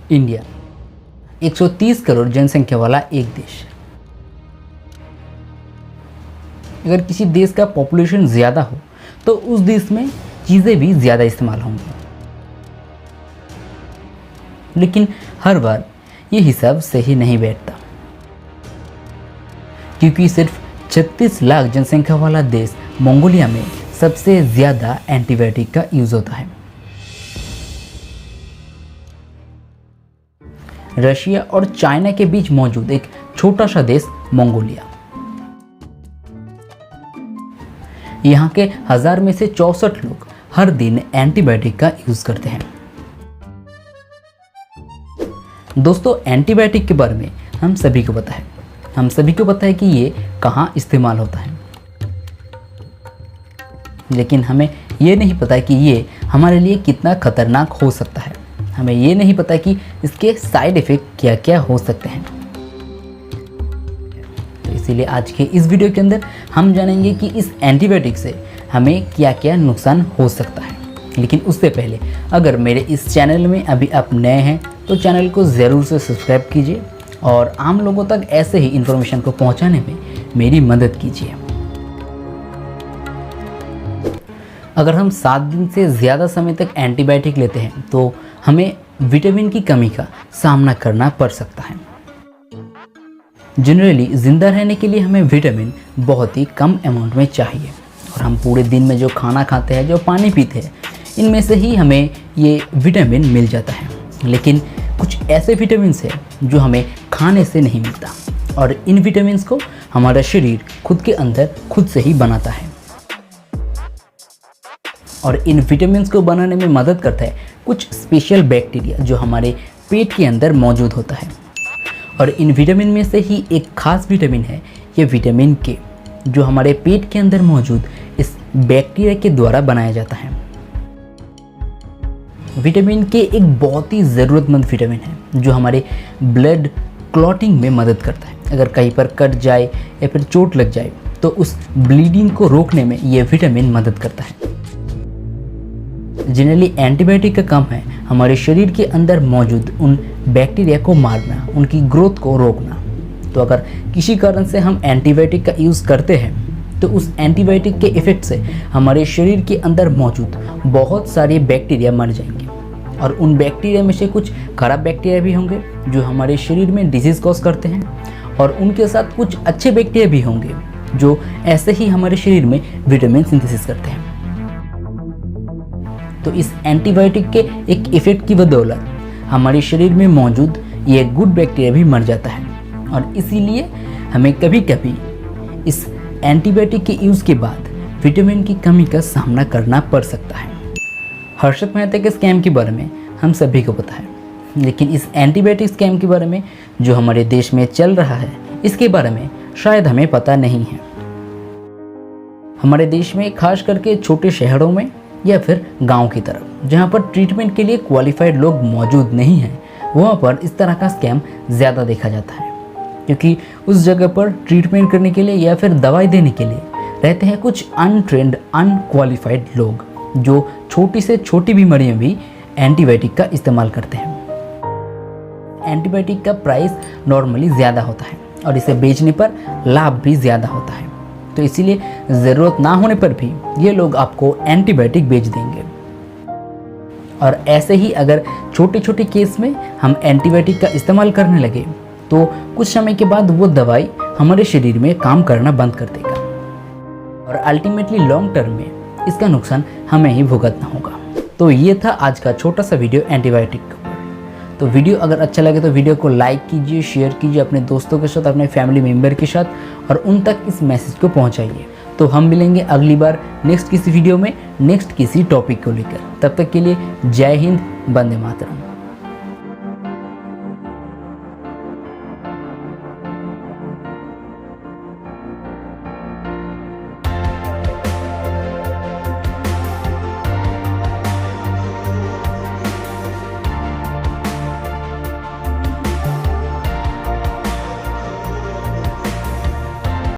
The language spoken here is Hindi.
इंडिया 130 करोड़ जनसंख्या वाला एक देश है। अगर किसी देश का पॉपुलेशन ज़्यादा हो तो उस देश में चीज़ें भी ज़्यादा इस्तेमाल होंगी, लेकिन हर बार ये हिसाब सही नहीं बैठता, क्योंकि सिर्फ 36 लाख जनसंख्या वाला देश मंगोलिया में सबसे ज़्यादा एंटीबायोटिक का यूज़ होता है। रशिया और चाइना के बीच मौजूद एक छोटा सा देश मंगोलिया, यहाँ के 1000 में से 64 लोग हर दिन एंटीबायोटिक का यूज़ करते हैं। दोस्तों, एंटीबायोटिक के बारे में हम सभी को पता है कि ये कहाँ इस्तेमाल होता है, लेकिन हमें ये नहीं पता कि ये हमारे लिए कितना खतरनाक हो सकता है। हमें ये नहीं पता कि इसके साइड इफ़ेक्ट क्या क्या हो सकते हैं। तो इसीलिए आज के इस वीडियो के अंदर हम जानेंगे कि इस एंटीबायोटिक से हमें क्या क्या नुकसान हो सकता है। लेकिन उससे पहले अगर मेरे इस चैनल में अभी आप नए हैं तो चैनल को ज़रूर से सब्सक्राइब कीजिए और आम लोगों तक ऐसे ही इन्फॉर्मेशन को पहुंचाने में मेरी मदद कीजिए। अगर हम 7 दिन से ज़्यादा समय तक एंटीबायोटिक लेते हैं तो हमें विटामिन की कमी का सामना करना पड़ सकता है। जनरली ज़िंदा रहने के लिए हमें विटामिन बहुत ही कम अमाउंट में चाहिए, और हम पूरे दिन में जो खाना खाते हैं, जो पानी पीते हैं, इनमें से ही हमें ये विटामिन मिल जाता है। लेकिन कुछ ऐसे विटामिन्स हैं जो हमें खाने से नहीं मिलता, और इन विटामिन्स को हमारा शरीर खुद के अंदर खुद से ही बनाता है। और इन विटामिन्स को बनाने में मदद करता है कुछ स्पेशल बैक्टीरिया जो हमारे पेट के अंदर मौजूद होता है। और इन विटामिन में से ही एक खास विटामिन है ये विटामिन के, जो हमारे पेट के अंदर मौजूद इस बैक्टीरिया के द्वारा बनाया जाता है। विटामिन के एक बहुत ही ज़रूरतमंद विटामिन है जो हमारे ब्लड क्लॉटिंग में मदद करता है। अगर कहीं पर कट जाए या फिर चोट लग जाए तो उस ब्लीडिंग को रोकने में ये विटामिन मदद करता है। जनरली एंटीबायोटिक का काम है हमारे शरीर के अंदर मौजूद उन बैक्टीरिया को मारना, उनकी ग्रोथ को रोकना। तो अगर किसी कारण से हम एंटीबायोटिक का यूज़ करते हैं तो उस एंटीबायोटिक के इफ़ेक्ट से हमारे शरीर के अंदर मौजूद बहुत सारे बैक्टीरिया मर जाएंगे, और उन बैक्टीरिया में से कुछ खराब बैक्टीरिया भी होंगे जो हमारे शरीर में डिजीज़ कॉज करते हैं, और उनके साथ कुछ अच्छे बैक्टीरिया भी होंगे जो ऐसे ही हमारे शरीर में विटामिन सिंथेसिस करते हैं। तो इस एंटीबायोटिक के एक इफ़ेक्ट की बदौलत हमारे शरीर में मौजूद ये गुड बैक्टीरिया भी मर जाता है, और इसीलिए हमें कभी कभी इस एंटीबायोटिक के यूज़ के बाद विटामिन की कमी का सामना करना पड़ सकता है। हर्षद मेहता के स्कैम के बारे में हम सभी को पता है, लेकिन इस एंटीबायोटिक स्कैम के बारे में जो हमारे देश में चल रहा है इसके बारे में शायद हमें पता नहीं है। हमारे देश में खास करके छोटे शहरों में या फिर गांव की तरफ जहां पर ट्रीटमेंट के लिए क्वालिफाइड लोग मौजूद नहीं हैं, वहां पर इस तरह का स्कैम ज़्यादा देखा जाता है, क्योंकि उस जगह पर ट्रीटमेंट करने के लिए या फिर दवाई देने के लिए रहते हैं कुछ अनट्रेंड अनक्वालिफाइड लोग जो छोटी से छोटी बीमारियों में भी एंटीबायोटिक का इस्तेमाल करते हैं। एंटीबायोटिक का प्राइस नॉर्मली ज़्यादा होता है और इसे बेचने पर लाभ भी ज़्यादा होता है, तो इसीलिए ज़रूरत ना होने पर भी ये लोग आपको एंटीबायोटिक बेच देंगे। और ऐसे ही अगर छोटे छोटे केस में हम एंटीबायोटिक का इस्तेमाल करने लगे तो कुछ समय के बाद वो दवाई हमारे शरीर में काम करना बंद कर देगा, और अल्टीमेटली लॉन्ग टर्म में इसका नुकसान हमें ही भुगतना होगा। तो ये था आज का छोटा सा वीडियो एंटीबायोटिक के ऊपर। तो वीडियो अगर अच्छा लगे तो वीडियो को लाइक कीजिए, शेयर कीजिए अपने दोस्तों के साथ, अपने फैमिली मेम्बर के साथ, और उन तक इस मैसेज को पहुंचाइए। तो हम मिलेंगे अगली बार नेक्स्ट किसी वीडियो में, नेक्स्ट किसी टॉपिक को लेकर। तब तक के लिए जय हिंद, वंदे मातरम।